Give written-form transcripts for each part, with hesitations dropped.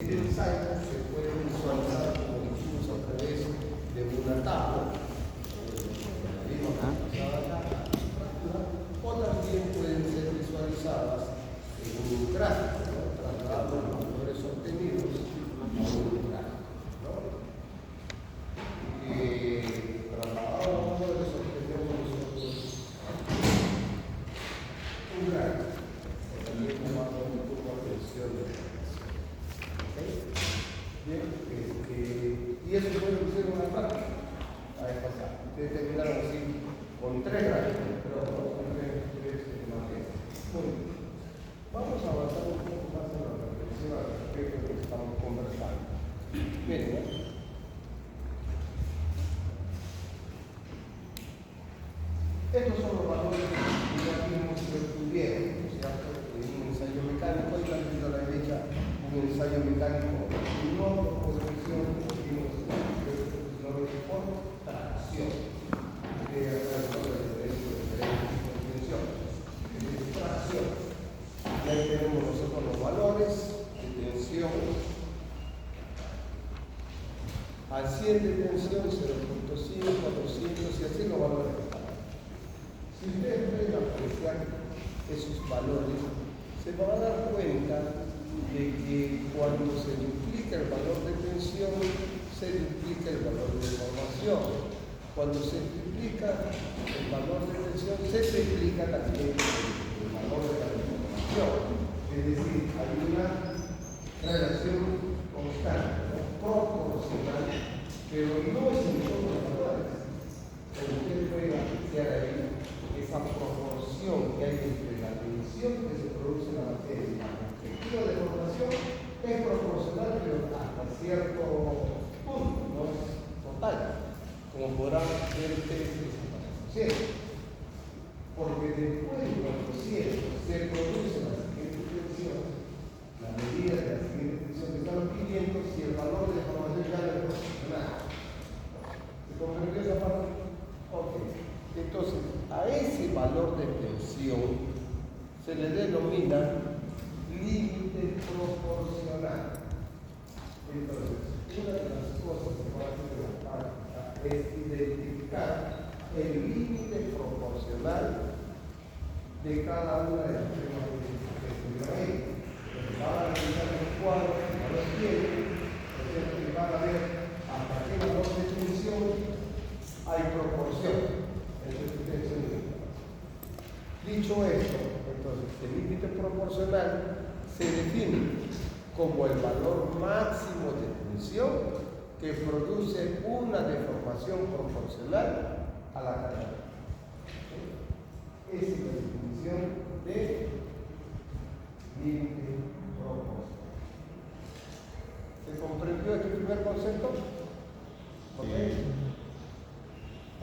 El ensayo se puede visualizar, como dijimos, a través de una tabla, o también pueden ser visualizadas en un gráfico, ¿no? Trasladando los valores obtenidos a un gráfico, ¿no? Trasladando los valores obtenemos nosotros un gráfico, que también tomando un poco atención de la relación. ¿Okay? Bien, y eso puede ser una práctica. A ver, pasar. Ustedes terminaron así con 3 gráficos, pero vamos a ver 3 más bien. Muy bien. Vamos a avanzar un poco más en la reflexión al respecto de lo que estamos conversando. Miren, ¿eh? Estos son los valores que ya vimos que obtuvieron, ¿no es cierto? En un ensayo mecánico, y también a la derecha un ensayo mecánico no por posición, sino por tracción. Tracción. Y ahí tenemos nosotros los valores de tensión. Al 100 de tensión, 0.5, 400 y así los valores. Si ustedes pueden apreciar esos valores, se van a dar cuenta de que cuando se duplica el valor de tensión, se duplica el valor de formación. Cuando se triplica el valor de tensión, se triplica también el valor de la deformación. Es decir, hay una relación constante, ¿no? Proporcional, pero no es en todos los valores. Como usted puede apreciar ahí, esa proporción que hay entre la tensión que se produce en la materia y la perspectiva de formación es proporcional, pero hasta cierto punto, no es total. Como podrán ver ustedes, porque después de 400 se producen las siguientes tensiones, la medida de la siguiente tensión que están los 500 y el valor de deformación ya no es proporcional. ¿Se comprendió esa parte? Ok. Entonces, a ese valor de tensión se le denomina límite proporcional. Entonces, una de las cosas que va a hacer la práctica es identificar el límite proporcional de cada una de las temas que estuvieron ahí. Entonces, van a analizar los cuadros que no los tienen, y van a ver hasta qué valor de tensión hay proporción entre su tensión y tensión. Dicho esto, entonces, el límite proporcional se define como el valor máximo de tensión que produce una deformación proporcional a la carga. Esa es la definición de límite proporcional. ¿Se comprendió este primer concepto? ¿Okay?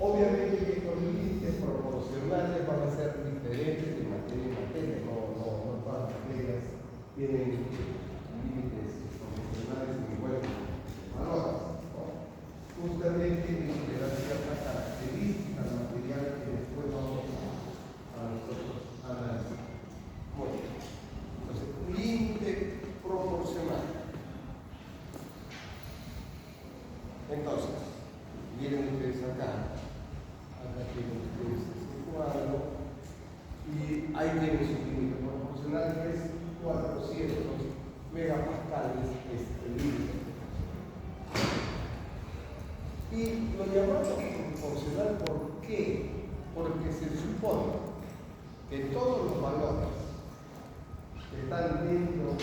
Obviamente que estos límites proporcionales van a ser diferentes de materia en materia, no todas las materias tienen límites proporcionales iguales valores. Justamente le dan ciertas características materiales que después vamos a nosotros analizar. Bueno, entonces, límite proporcional. Entonces, miren ustedes acá tienen ustedes este cuadro, y ahí tienen su límite proporcional, que es 400 megapascales este límite. Y lo llamamos proporcional, ¿por qué? Porque se supone que todos los valores que están dentro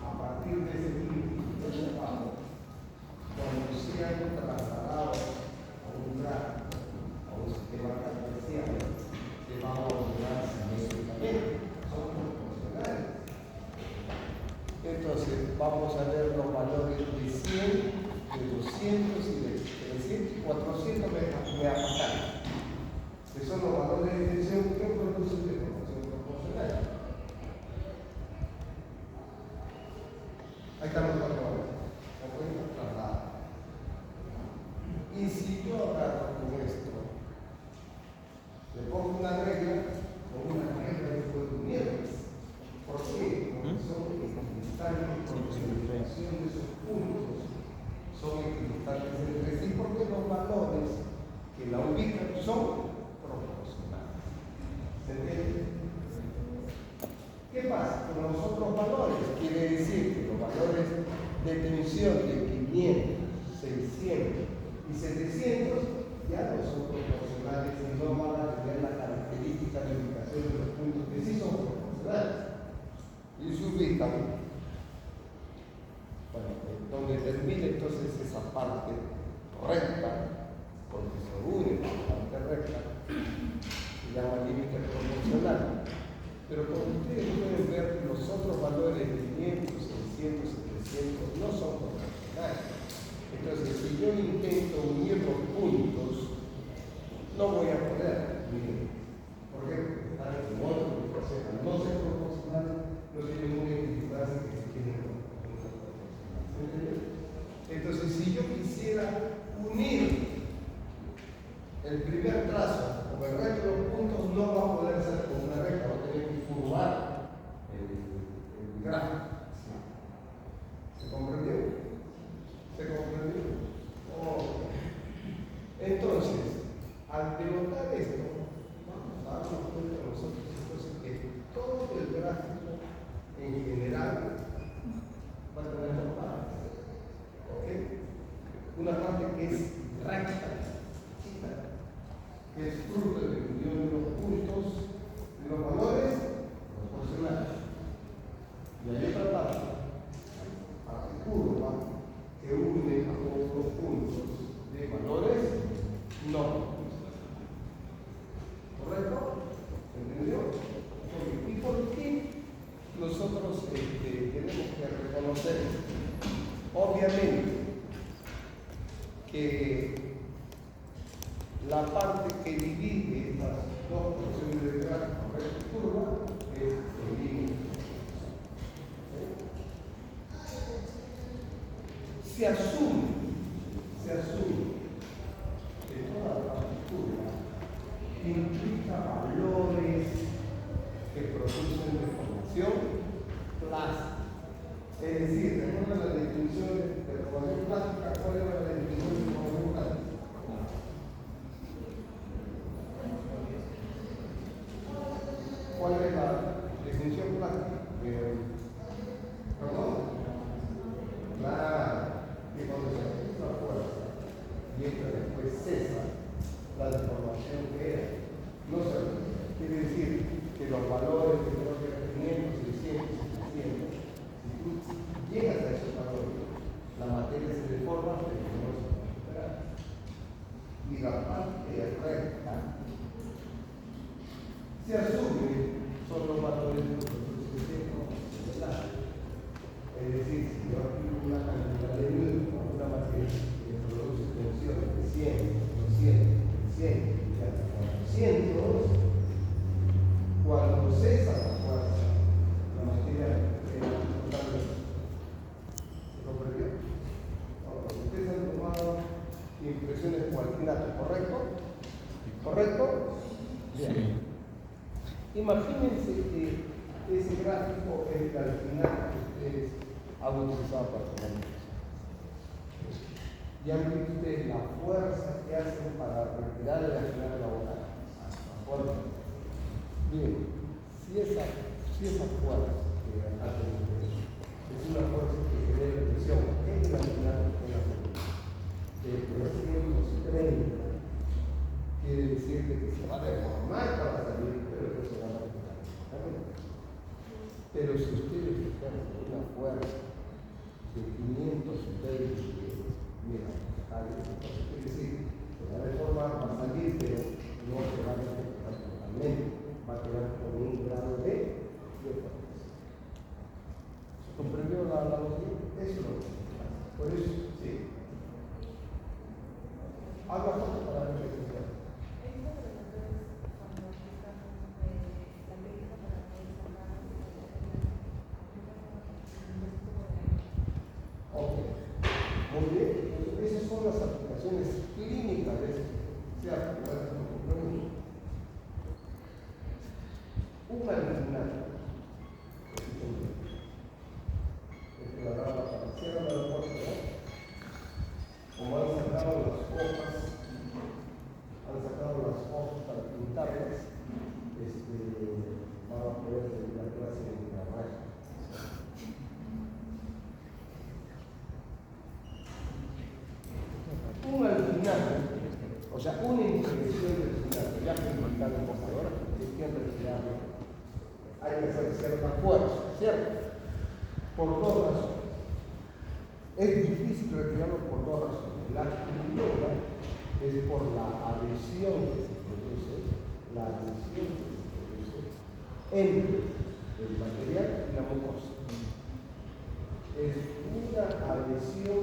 a partir de ese límite cuando sean trasladados a un gráfico, a un sistema cartesiano, se va a ordenar simétricamente, son proporcionales. Entonces, vamos a ver los valores de 100, de 200 y de 300 y 400 megapascales, que son los valores de tensión que producen deformación proporcional. Ahí están los valores. Y si yo agarro con esto, le pongo una regla, con una regla de fuego miércoles. ¿Por qué? Porque son instantes de concentración de detención de 500, 600 y 700 ya no son proporcionales y no van a tener la característica de ubicación de los puntos que sí son proporcionales. Y se ubican, bueno, donde termina entonces esa parte recta, porque se une con la parte recta, se llama límite proporcional. Pero como ustedes pueden ver, los otros valores de 500, 600 y 300 no son proporcionales. Entonces, si yo intento unir los puntos, no voy a poder. Miren, por ejemplo, están en otro, o sea, al no ser proporcionales, no tienen una equivalencia que se tiene con proporcionales. Entonces, si yo quisiera unir el primer trazo con el resto de los puntos, no va a poder ser con una recta, va a tener que curvar el gráfico. ¿Se comprendió? ¿Se comprendió? Oh. Entonces, al denotar esto, vamos a darnos cuenta nosotros entonces que todo el gráfico en general va a tener dos partes. ¿Ok? Una parte que es recta, que es fruto de la unión de los puntos, de los valores proporcionales. Y hay otra parte curva, que une a todos los puntos de valores no. ¿Correcto? ¿Entendió? ¿Y por qué nosotros tenemos que reconocer? Obviamente que la parte que divide estas dos porciones de gráfico recta y curva es el límite. Se asume que toda la partitura implica valores que producen deformación plástica. Es decir, ¿recuerdan la definición de deformación plástica? ¿Cuál era la definición de deformación plástica? ¿Cuál es la definición plástica? ¿Perdón? Claro, que cuando se aplica la fuerza y esta después cesa, la deformación que era, no se aplica. Quiere decir que los valores que creo que eran 500, 600, 700, si tú llegas a esos valores, la materia se deforma, pero no se recupera. Y la parte recta se asume son los valores de los procedimientos. Es decir, si yo aplico una cantidad de newton a una materia que produce tensión de 100, 200, 300 y hasta 400, cuando cesa la fuerza, la materia queda totalmente. ¿Se comprendió? Ahora, ustedes han tomado impresiones cualquiera, ¿correcto? ¿Correcto? Bien. Sí. Imagínense que ese gráfico es el al final que ustedes han utilizado para tomar impresiones. Ya han visto ustedes la fuerza que hacen para retirar y afinar la boca. La fuerza. Bien, si esa fuerza que hacen ustedes es una fuerza que genera presión, ¿qué es la final de la fuerza? De 330. Quiere decir que se va a deformar para salir, pero que se va a recuperar. Pero si ustedes fijan una fuerza de 520, mira, quiere decir, se va a deformar, va a salir, pero no se va a recuperar totalmente, va a quedar con un grado de deformación. ¿Se comprendió la analogía? Eso es lo que pasa. Por eso, sí. Haga foto para ver qué se hace. Ok, muy bien. Entonces, esas son las aplicaciones clínicas de esto. Se aplican con una eliminada. La rama para cierra la puerta, ¿no? Como han sacado las hojas para pintarlas, van a poder seguir la clase en la raya. Es difícil retirarlo por dos razones. La primera es por la adhesión que se produce, entre el material y la mucosa. Es una adhesión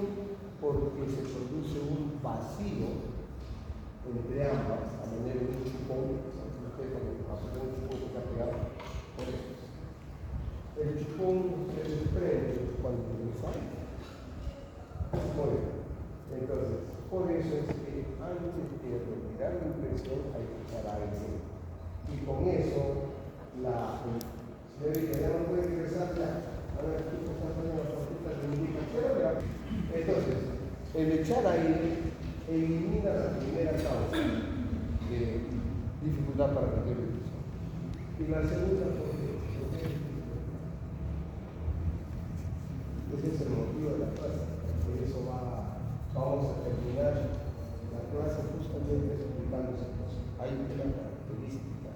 porque se produce un vacío entre ambas, a manera de un chupón. Ustedes cuando hacen un chupón que está pegado, por eso. El chupón se desprende cuando sale. Muy bien. Entonces, por eso es que antes de retirar la impresión hay que echar aire. Y con eso, la señorita ya no puede ingresar ya. A ver, tú estás poniendo las patitas de indicación. Entonces, el echar aire elimina la primera causa de dificultad para la impresión. Y la segunda, ese es el motivo de la clase. Por eso vamos a terminar la clase justamente explicando esa cosa. Hay una característica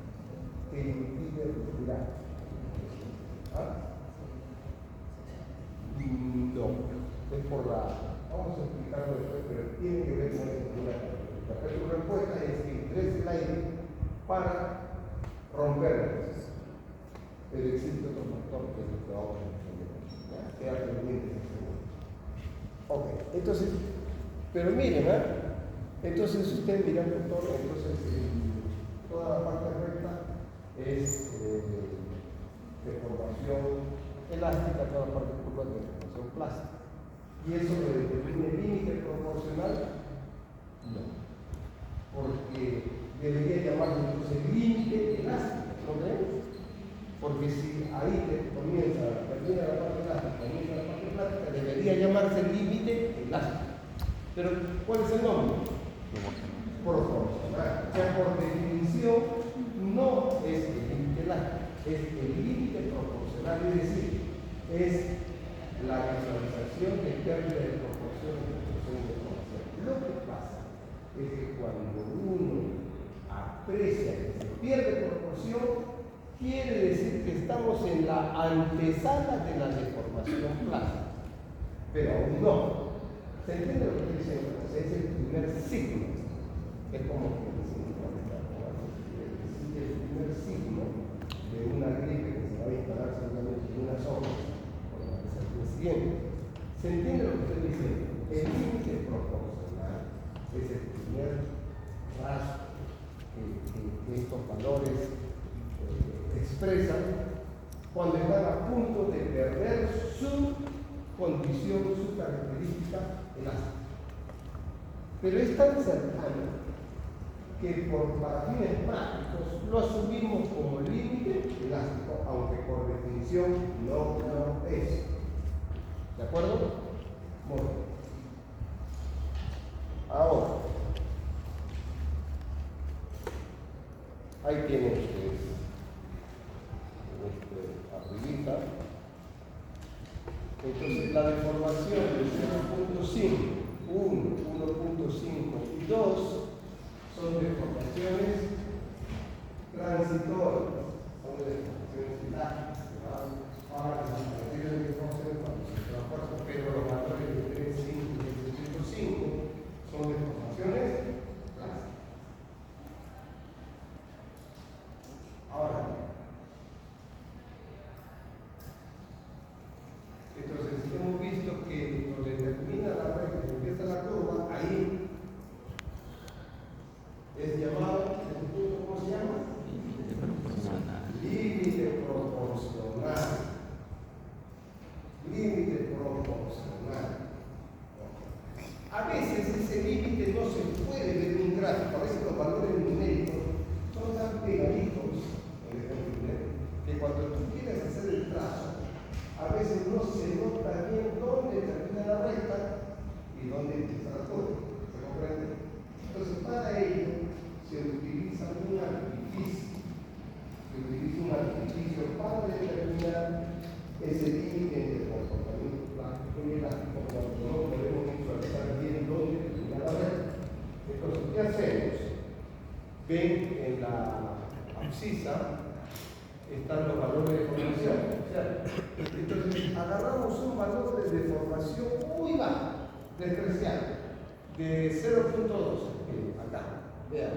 que impide respirar. ¿Ah? No, es por la... Vamos a explicarlo después, pero tiene que ver con una característica. Pero tu respuesta es que ingrese el aire para romper el existe otro factor que es lo que vamos a entender. Queda pendiente ese segundo. Ok, entonces, pero miren, entonces usted mira el doctor, entonces toda la parte recta es deformación elástica, toda la parte curva de deformación plástica. ¿Y eso lo determina el límite proporcional? No, porque debería llamarse entonces límite elástico, ¿no creen? Porque si ahí termina la parte elástica, comienza la parte plástica, debería llamarse límite elástico. Pero, ¿cuál es el nombre? Proporcional. O sea, por definición, no es el límite elástico, es el límite proporcional, es decir, es la visualización de pérdida de proporción y proporción de información. Lo que pasa es que cuando uno aprecia que se pierde proporción, quiere decir que estamos en la antesala de la deformación plástica. Pero aún no. ¿Se entiende lo que estoy diciendo? Es el primer signo. Es como que el primer signo de una gripe que se va a instalar seguramente en unas horas, por la que se siguiente. ¿Se entiende lo que estoy diciendo? El límite proporcional es el primer rasgo que estos valores expresan cuando están a punto de perder su condición, su característica elástica. Pero es tan cercano que para fines prácticos lo asumimos como límite elástico, aunque por definición no lo es. ¿De acuerdo? Muy bien. Ahora, ahí tienen ustedes arribita. Entonces la deformación de 0.5, 1, 1.5 y 2 son deformaciones transitorias, son deformaciones elásticas que van para desaparecer de deformación cuando se transportan, pero los valores de 3, 5 y 7.5 son deformaciones plásticas. Ahora, entonces hemos visto que donde termina la recta y empieza la curva, ahí es llamado, ¿cómo se llama? Límite proporcional. Límite proporcional. Límite proporcional. A veces ese límite no se puede ver en un gráfico, a veces los valores numéricos son tan pegaditos, que cuando tú quieres hacer el trazo, a veces no se nota bien dónde termina la recta y dónde empieza la curva. ¿Se comprende? Entonces, para ello se utiliza un artificio. Para determinar ese límite entre comportamiento plástico y elástico cuando no podemos visualizar bien dónde termina la recta. Entonces, ¿qué hacemos? Ven en la abscisa están los valores de deformación. Entonces, agarramos un valor de deformación muy bajo. despreciable de 0.12, acá, vean,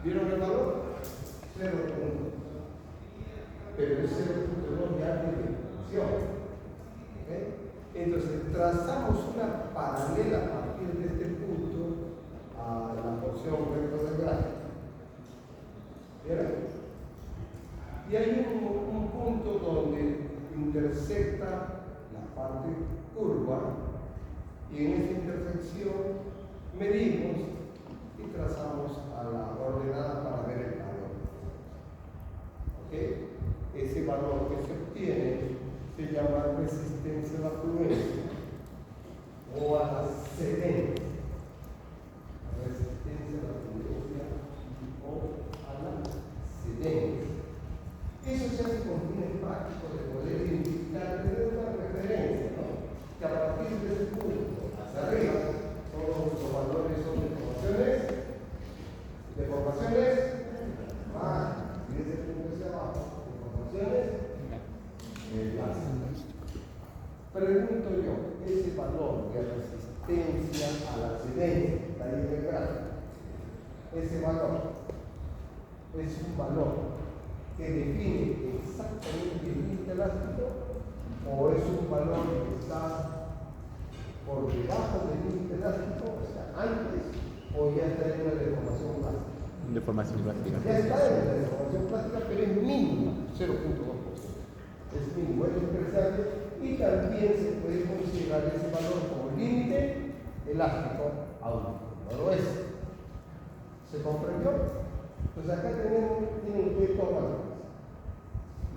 ¿vieron el valor? 0.2, pero es 0.2 de alta definición. Entonces trazamos una paralela a partir de este punto a la porción recto del gráfico. ¿Vieron? Y hay un punto donde intersecta la parte curva y en esa intersección medimos y trazamos a la ordenada para ver el valor. ¿Okay? Ese valor que se obtiene se llama resistencia a la fluencia o a la sedencia. Resistencia a la fluencia o a la sedencia. Eso se hace con fines prácticos de poder identificar, tener una referencia, ¿no? Que a partir de ese punto hacia arriba, todos los valores son deformaciones, y desde el punto hacia abajo, deformaciones. Pregunto yo, ese valor de resistencia a la sedencia, está ahí en el gráfico, ese valor es un valor que define exactamente el límite elástico o es un valor que está por debajo del límite elástico, o sea, antes, o ya está en una deformación plástica. Deformación plástica. Ya está en la deformación plástica, pero es mínima, 0.2%. Es mínimo, es despreciable, y también se puede considerar ese valor como límite elástico aún no lo es. ¿Se comprendió? Pues acá tienen que tomar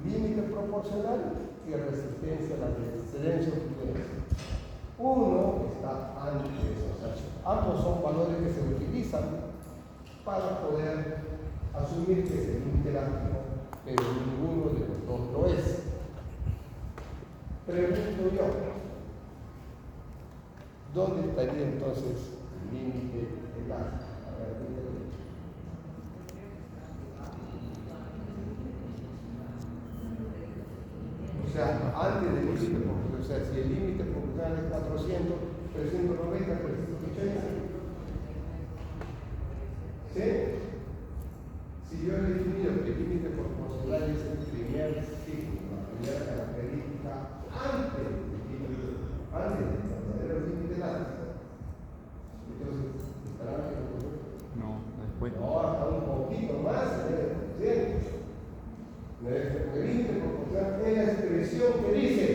límite proporcional y resistencia a la excedencia o fluencia. Uno está antes, o sea, ambos son valores que se utilizan para poder asumir que es el límite elástico, pero ninguno de los dos lo es. Pregunto yo, ¿dónde estaría entonces el límite elástico? A ver, o sea, antes del límite, o sea, si el límite proporcional es 400, 390, 380, ¿sí? Si yo he definido que el límite proporcional es el primer signo, la primera característica, antes del verdadero límite elástico, entonces, ¿estará bien? No, después. No, hasta un poquito más, ¿sí? El límite proporcional es la expresión que dice,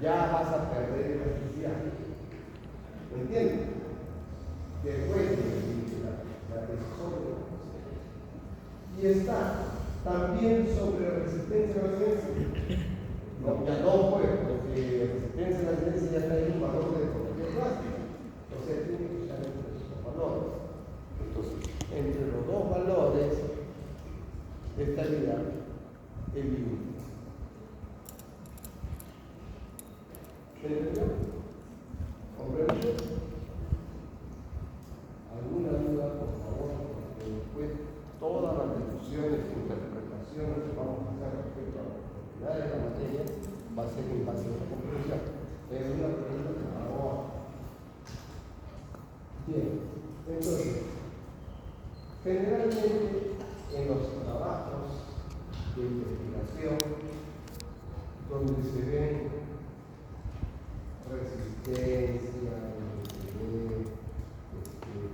ya vas a perder elasticidad. ¿Me entiendes? Después del límite elástico, y está también sobre la resistencia a la sedencia. No, ya no fue, porque la resistencia a la sedencia ya está en un valor de propiedad plástica. O sea, tiene que estar entre esos dos valores. Entonces, entre los dos valores estaría el límite. ¿Se entendió? ¿Comprendido? ¿Alguna duda, por favor? Porque después todas las deducciones e interpretaciones que vamos a hacer respecto a las propiedades de la materia va a ser en base a esta conclusión. Es una pregunta que me hago. Bien, entonces, generalmente en los trabajos de investigación donde se ven resistencia,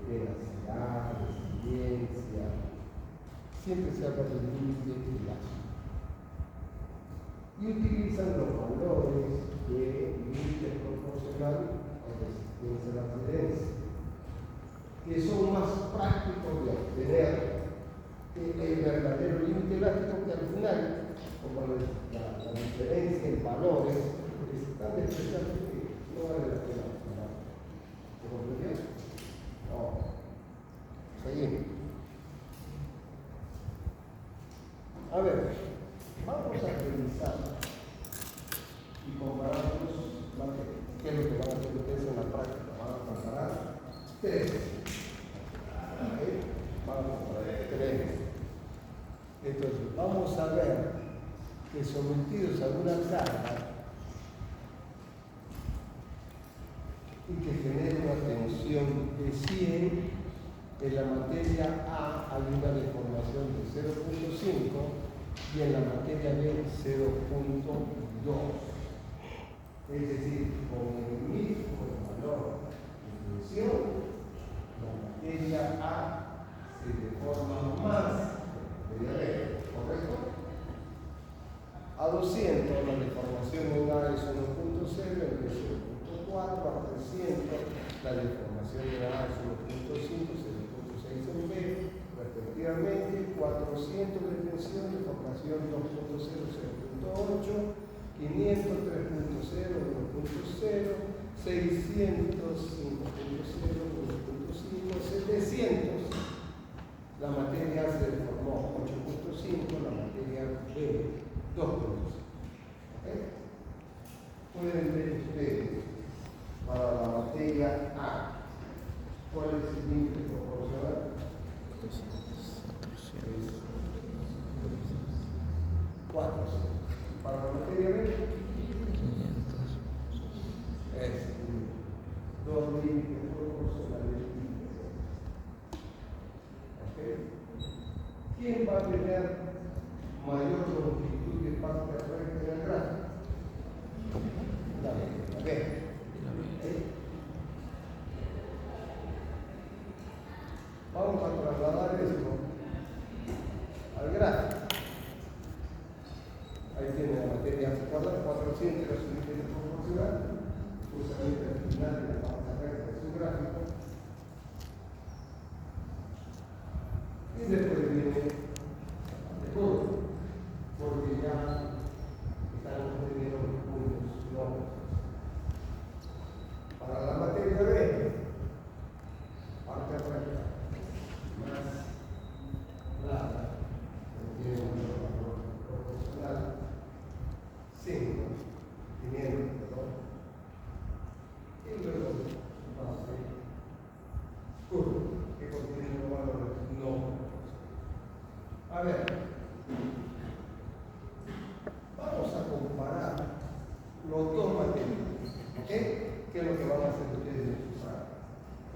tenacidad, resiliencia, siempre se habla del límite elástico. Y utilizan los valores de límite proporcional o resistencia a la sedencia, que son más prácticos de obtener que el verdadero límite elástico, que al final, como la diferencia en valores es tan despreciable que no vale la pena. ¿Se comprendió? No. Seguimos. A ver, vamos a revisar y comparar qué es lo que van a hacer ustedes en la práctica. Van a comparar tres. Vamos a comparar tres. Entonces, vamos a ver que sometidos a una carga y que genere una tensión de 100, en la materia A hay una deformación de 0.5 y en la materia B 0.2. Es decir, con el mismo valor de tensión, la materia A se deforma más que la B, ¿correcto? A 200 la deformación en A es 1.0, en B es 0.4, a 300 la deformación en A es 1.5, 0.6 en B, respectivamente, 400 de tensión, deformación 2.0, 0.8, 500, 3.0, 1.0, 600, 5.0, 1.5, 700. La materia A se deformó 8.5, la materia B 2.5. ¿Okay? Pueden ver ustedes para la materia A cuál es el límite proporcional. 400. Para la materia B 500. es dos límites proporcionales. ¿Okay? ¿Quién va a tener mayor longitud de parte recta en el gráfico? La B. ¿Okay? Vamos a trasladar esto al gráfico. Ahí tiene la materia A, 400 es un límite proporcional, justamente al final de la parte recta de su gráfico. Y después viene el curva, porque ya están obteniendo los puntos lógicos. Para la materia B, parte recta más larga, tiene un valor proporcional 5, 500, perdón. Y luego base curva, que contiene los valores no. A ver, vamos a comparar los dos materiales, ¿ok? ¿Qué es lo que van a hacer ustedes en su sala?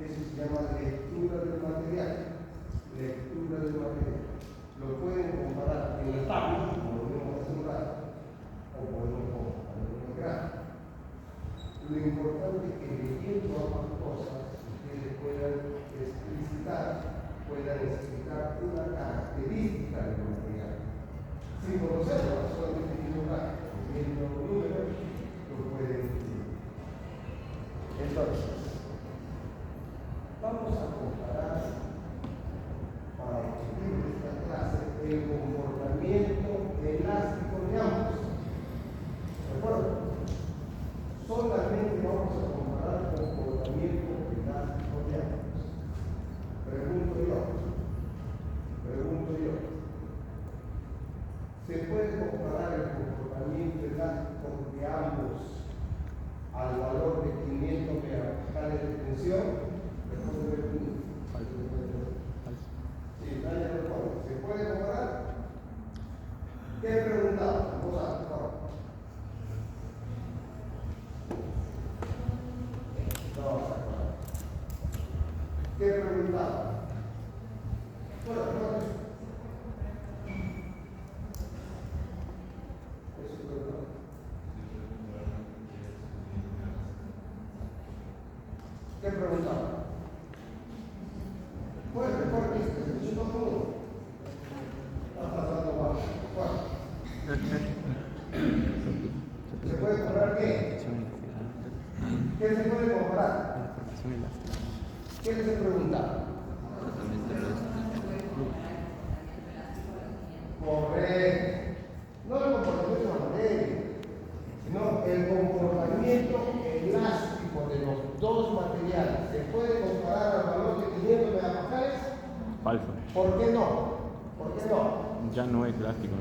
Eso se llama lectura del material. Lectura del material. Lo pueden comparar en la tabla, como lo vimos hace un rato, o podemos comparar en el gráfico. Lo importante es que leyendo ambas cosas, ustedes puedan explicar una característica del material. Sin conocerlo, solamente viendo un gráfico, viendo un número, lo pueden decir. Entonces, vamos a comparar, para objetivos de esta clase, el comportamiento elástico de ambos. ¿De acuerdo? Solamente vamos a comparar el comportamiento elástico de ambos. Pregunto yo. ¿Se puede comparar el comportamiento elástico de ambos al valor de 500 megapascales de tensión? Sí, nadie responde. ¿Se puede comparar? ¿Qué preguntaba? Vamos a ver. ¿Qué preguntaba? Bueno. Eso es verdad. ¿Qué preguntaba? Bueno, recuerda que se escucha todo el mundo. Está pasando mal. ¿Cuál? ¿Se puede comparar qué? ¿Qué se puede comparar? ¿Qué les he preguntado? Correcto. No el comportamiento de la materia, sino el comportamiento elástico de los dos materiales. ¿Se puede comparar al valor de 500 megapascales? Falso. ¿Por qué no? ¿Por qué no? Ya no es elástico.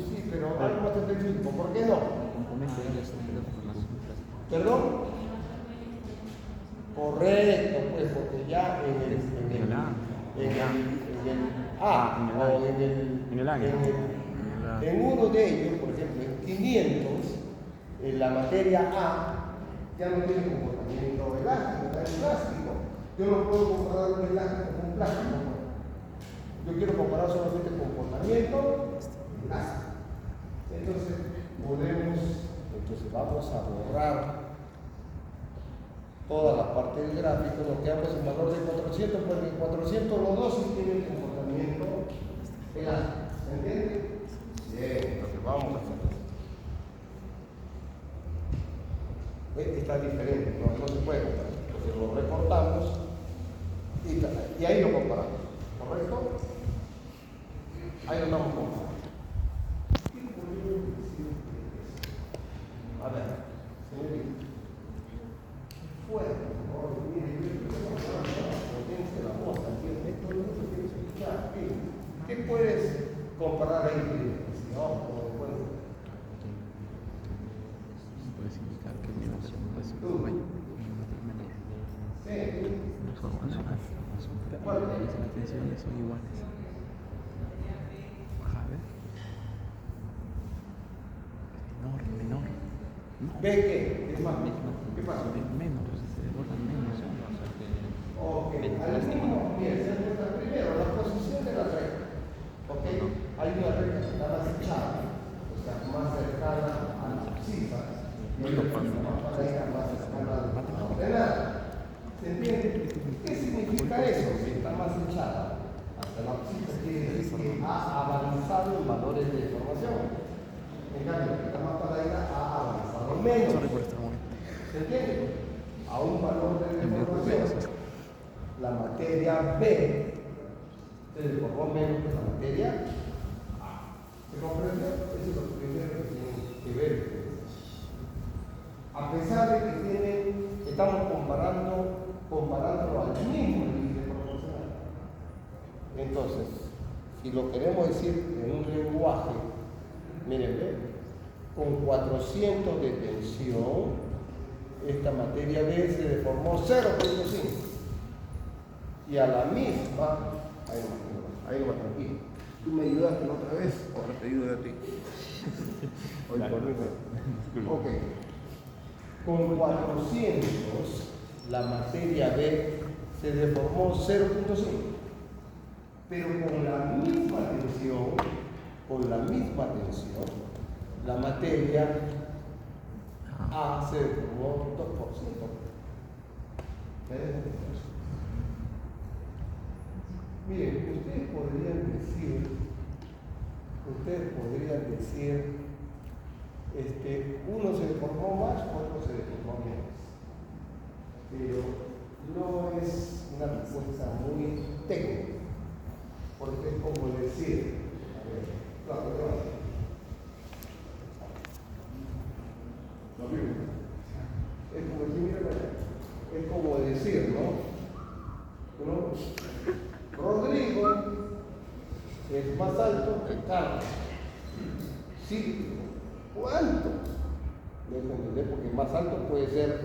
Sí, pero algo más específico. ¿Por qué no? ¿Perdón? Correcto, pues, porque ya en el A o en el En uno de ellos, por ejemplo, en 500, en la materia A, ya no tiene comportamiento elástico, está en plástico. Yo no puedo comparar un elástico con un plástico. Yo quiero comparar solamente el comportamiento elástico. Entonces, vamos a borrar toda la parte del gráfico, nos quedamos en valor de 400, porque en 400 los dos sí tienen comportamiento elástico. ¿Se entiende? Bien, entonces vamos a hacer eso. Está diferente, no se puede comparar. Entonces lo recortamos y ahí lo comparamos. ¿Correcto? Ahí lo estamos comparando. A ver, señorita. Fuera, por favor, mire, potencia la voz, esto no se tiene que escuchar. ¿Qué puedes comparar ahí? Puedes indicar que el nivel de regulación es mayor. No son las tensiones son iguales. A ver. Menor. No. ¿Ve qué? Es más. ¿Qué pasa? Menos, se desbordan menos. Ok, al mismo bien, se encuentra primero la posición de la recta. Ok, hay una recta que está más echada, o sea, más cercana a las abscisas, y hay otra más cercana a la ordenada. ¿Se entiende? ¿Qué significa eso? Si está más echada hasta la abscisa, quiere decir que ha avanzado en valores de deformación. En cambio, la recta más paralela ha avanzado menos. ¿Se entiende? A un valor de deformación. La materia B se deformó menos que la materia A. ¿Se comprendió? Eso es lo primero que tienen que ver ustedes. A pesar de que estamos comparándolo al mismo límite proporcional. Entonces, si lo queremos decir en un lenguaje, miren, ¿ve? Con 400 de tensión, esta materia B se deformó 0.5. Y a la misma, ahí va tranquilo. Tú me ayudaste la otra vez, ahora te ayudo a ti. Hoy por mí. Ok. Con 400, la materia B se deformó 0.5. Pero con la misma tensión, la materia A se deformó 2%. Miren, ustedes podrían decir, uno se deformó más, otro se deformó menos. Pero no es una respuesta muy técnica, porque es como decir, es como decir, ¿no? Rodrigo es más alto que Carlos. Sí, ¿cuánto? No es entender, porque más alto puede ser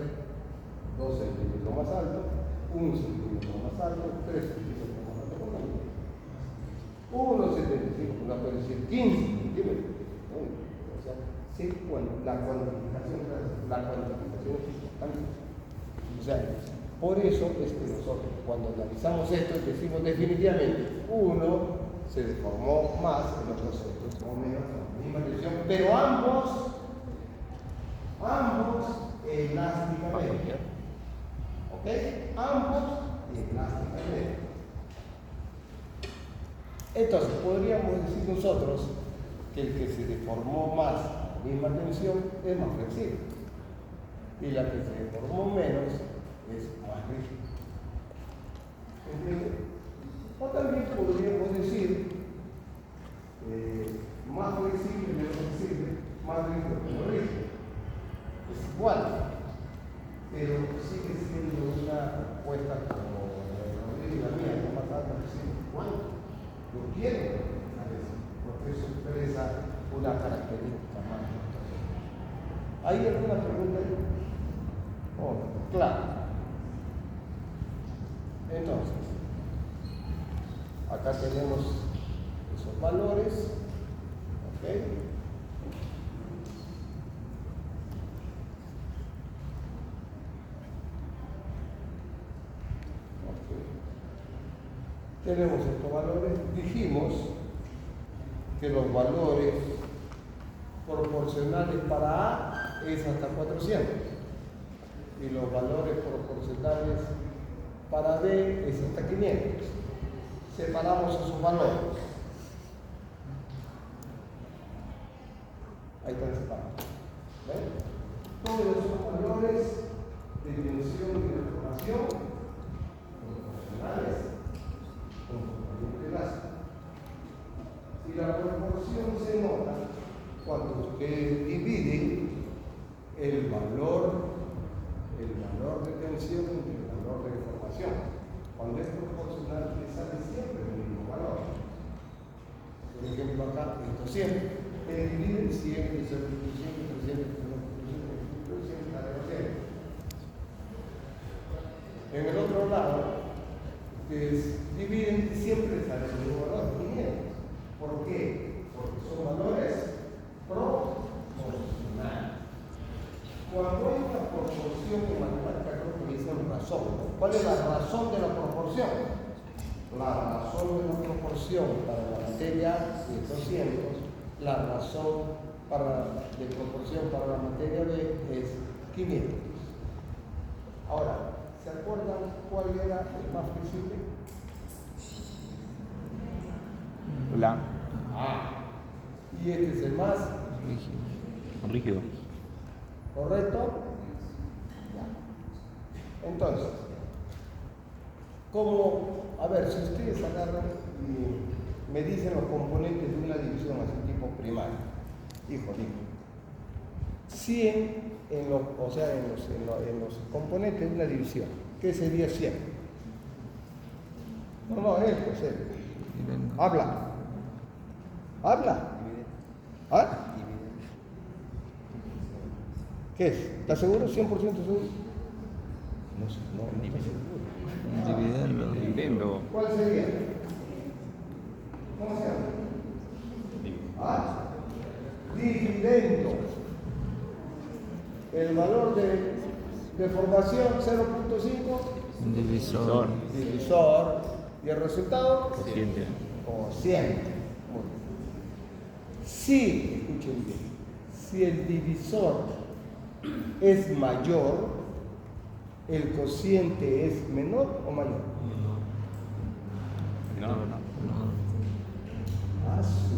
2 centímetros más alto, 1 centímetro más alto, 3 centímetros más alto. 1,75, una puede decir 15 centímetros. O sea, sí, bueno, la cuantificación es importante. O sea, por eso es que nosotros, cuando analizamos esto, decimos definitivamente, uno se deformó más, el otro se deformó menos, la misma tensión, pero ambos elásticamente. ¿Ok? Ambos elásticamente. Entonces, podríamos decir nosotros que el que se deformó más a la misma tensión es más flexible y la que se deformó menos es más rígida. ¿Entiendes? O también podríamos decir más flexible, menos flexible, más rígido, menos rígido. Es igual, pero sigue siendo una respuesta como la mía, no más alta que sí. ¿Cuánto? Lo quiero a decir, porque eso expresa una característica más. ¿Hay alguna pregunta ahí? Oh, claro. Entonces, acá tenemos esos valores, ¿ok? tenemos estos valores. Dijimos que los valores proporcionales para A es hasta 400 y los valores proporcionales para B es hasta 500. Separamos esos valores. Ahí están separados. ¿Ven? Todos esos valores de dimensión y de información proporcionales con componente básico. Y la proporción se nota cuando ustedes dividen el valor de tensión entre el valor de información. Cuando es proporcional, le sale siempre el mismo valor. Por ejemplo, acá es 200. Dividen 100, 100, 300, 300, 300. En el otro lado, ustedes dividen y siempre sale el mismo valor, 500. ¿Por qué? Porque son valores proporcionales. Cuando hay una proporción en matemática, creo que dicen razón. ¿Cuál es la razón de la proporción? La razón de la proporción para la materia es 200. La razón de proporción para la materia B es 500. Ahora, ¿se acuerdan cuál era el más flexible? La Y este es el más rígido. ¿correcto? Ya. Entonces, a ver, si ustedes agarran y me dicen los componentes de una división así tipo primaria, hijo, 100 en los componentes de una división, ¿qué sería 100? No, esto es él. Habla. ¿Ah? ¿Qué es? ¿Estás seguro? ¿100% seguro? No estoy seguro. Dividirlo. ¿Cuál sería? ¿Cómo se llama? ¿Ah? Dividendo. El valor de formación 0.5. Divisor. Divisor. ¿Y el resultado? Cociente. Cociente. Si, escuchen bien, si el divisor es mayor, ¿el cociente es menor o mayor? No. Ah,